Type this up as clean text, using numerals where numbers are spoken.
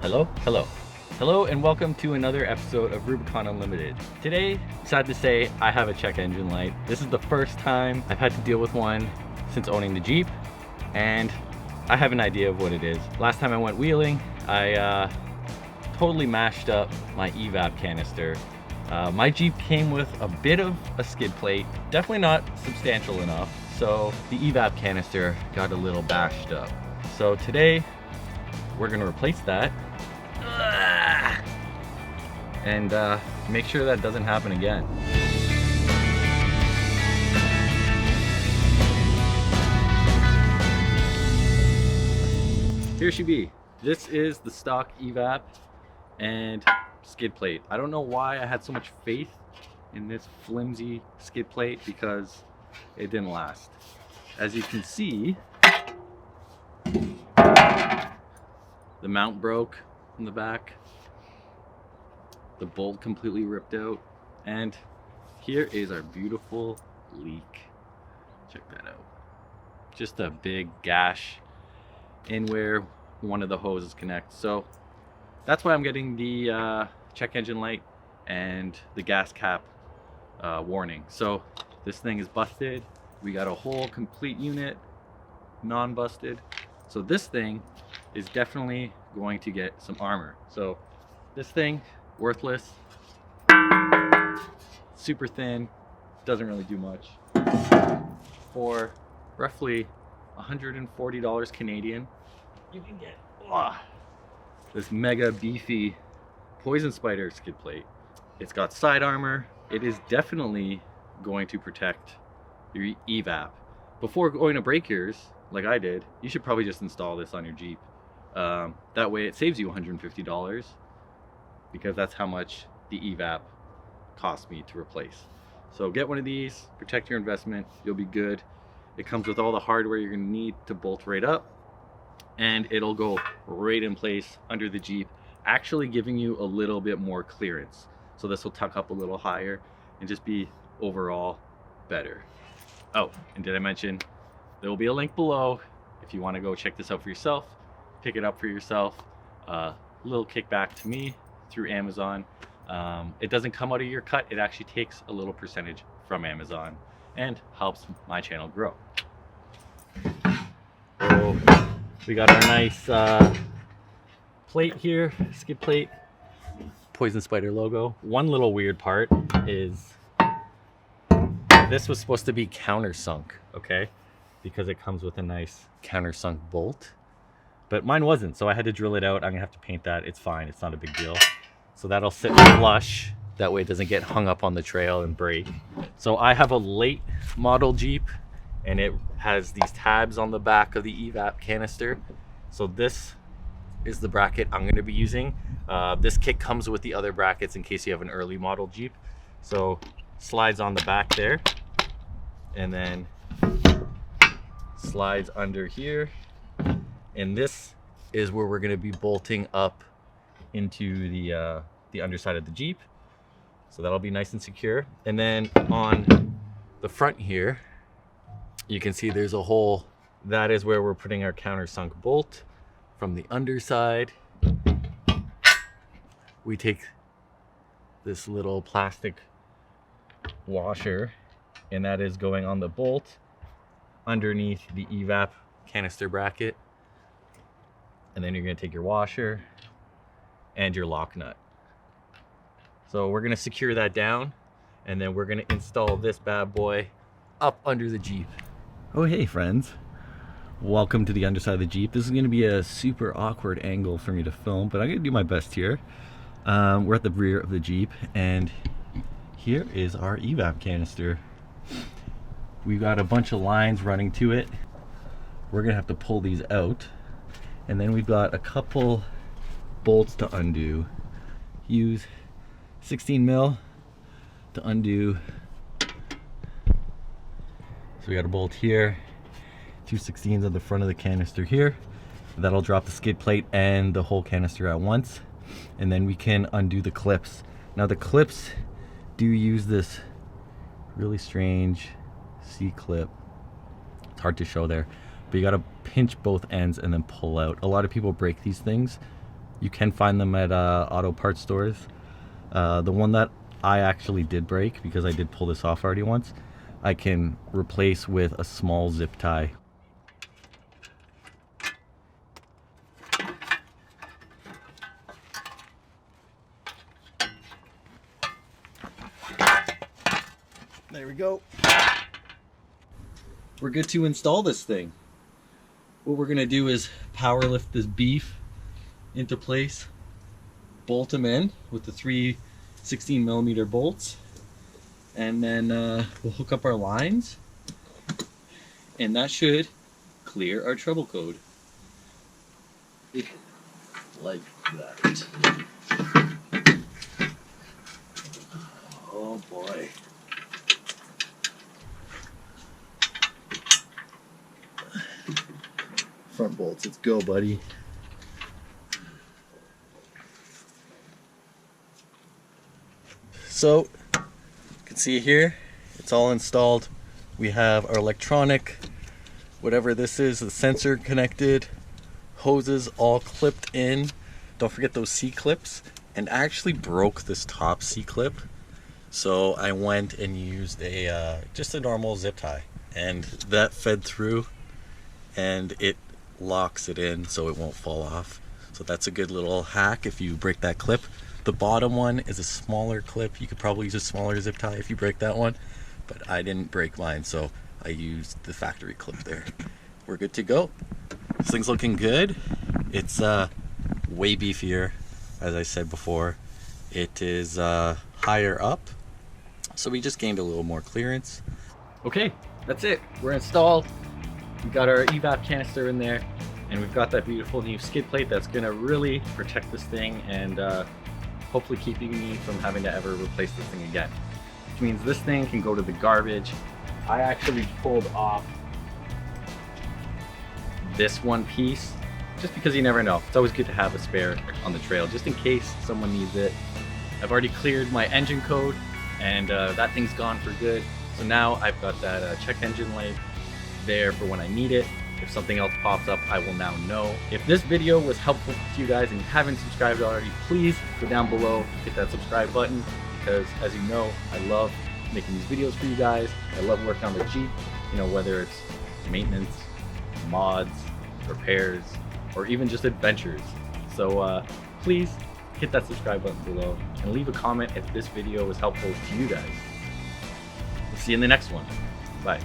Hello, and welcome to another episode of Rubicon Unlimited. Today, sad to say, I have a check engine light. This is the first time I've had to deal with one since owning the Jeep, and I have an idea of what it is. Last time I went wheeling, I totally mashed up my Evap canister. My Jeep came with a bit of a skid plate, definitely not substantial enough, so the Evap canister got a little bashed up. So today, we're gonna replace that and make sure that doesn't happen again. Here she be. This is the stock Evap and skid plate. I don't know why I had so much faith in this flimsy skid plate because it didn't last. As you can see, the mount broke in the back. The bolt completely ripped out. And here is our beautiful leak. Check that out. Just a big gash in where one of the hoses connect. So that's why I'm getting the check engine light and the gas cap warning. So this thing is busted. We got a whole complete unit, non-busted. So this thing is definitely going to get some armor. So this thing, worthless, super thin, doesn't really do much. For roughly $140 Canadian, you can get this mega beefy Poison Spyder skid plate. It's got side armor. It is definitely going to protect your Evap. Before going to break yours, like I did, you should probably just install this on your Jeep. That way it saves you $150 because that's how much the Evap cost me to replace. So get one of these, protect your investment, you'll be good. It comes with all the hardware you're gonna need to bolt right up, and it'll go right in place under the Jeep, actually giving you a little bit more clearance. So this will tuck up a little higher and just be overall better. Oh, and did I mention there will be a link below if you want to go check this out for yourself, pick it up for yourself. Little kickback to me through Amazon. It doesn't come out of your cut, it actually takes a little percentage from Amazon and helps my channel grow. So we got our nice plate here, skid plate, Poison Spyder logo. One little weird part is this was supposed to be countersunk, okay? Because it comes with a nice countersunk bolt, but mine wasn't, so I had to drill it out. I'm gonna have to paint that. It's fine, it's not a big deal. So that'll sit flush, that way it doesn't get hung up on the trail and break. So I have a late model Jeep, and it has these tabs on the back of the Evap canister. So this is the bracket I'm gonna be using. This kit comes with the other brackets in case you have an early model Jeep. So slides on the back there, and then slides under here, and this is where we're going to be bolting up into the underside of the Jeep, so that'll be nice and secure. And then on the front here you can see there's a hole. That is where we're putting our countersunk bolt. From the underside we take this little plastic washer, and that is going on the bolt underneath the Evap canister bracket. And then you're going to take your washer and your lock nut. So we're going to secure that down, and then we're going to install this bad boy up under the Jeep. Oh hey friends, welcome to the underside of the Jeep. This is going to be a super awkward angle for me to film, but I'm going to do my best here. We're at the rear of the Jeep, and here is our Evap canister. We've got a bunch of lines running to it. We're gonna have to pull these out, and then we've got a couple bolts to undo. Use 16 mil to undo. So we got a bolt here, 2 16s on the front of the canister here. That'll drop the skid plate and the whole canister at once, and then we can undo the clips. Now the clips do use this really strange C-clip. It's hard to show there, but you got to pinch both ends and then pull out. A lot of people break these things You can find them at auto parts stores. The one that I actually did break, because I did pull this off already once, I can replace with a small zip tie. There we go. We're good to install this thing. What we're gonna do is power lift this beef into place, bolt them in with the 3 16mm bolts, and then we'll hook up our lines, and that should clear our trouble code. Like that. Oh boy. Front bolts, let's go, buddy. So, you can see here, it's all installed. We have our electronic, whatever this is, the sensor connected, hoses all clipped in. Don't forget those C-clips, and I actually broke this top C-clip. So I went and used a just a normal zip tie, and that fed through, and it locks it in so it won't fall off. So that's a good little hack if you break that clip. The bottom one is a smaller clip. You could probably use a smaller zip tie if you break that one, but I didn't break mine, so I used the factory clip there. We're good to go. This thing's looking good. It's way beefier, as I said before. It is higher up, so we just gained a little more clearance. Okay, that's it. We're installed. We got our Evap canister in there, and we've got that beautiful new skid plate that's gonna really protect this thing and hopefully keeping me from having to ever replace this thing again. Which means this thing can go to the garbage. I actually pulled off this one piece just because you never know. It's always good to have a spare on the trail just in case someone needs it. I've already cleared my engine code, and that thing's gone for good. So now I've got that check engine light there for when I need it. If something else pops up, I will now know. If this video was helpful to you guys and you haven't subscribed already, please go down below, hit that subscribe button, because as you know, I love making these videos for you guys. I love working on the Jeep, you know, whether it's maintenance, mods, repairs, or even just adventures. So please hit that subscribe button below and leave a comment if this video was helpful to you guys. We'll see you in the next one. Bye.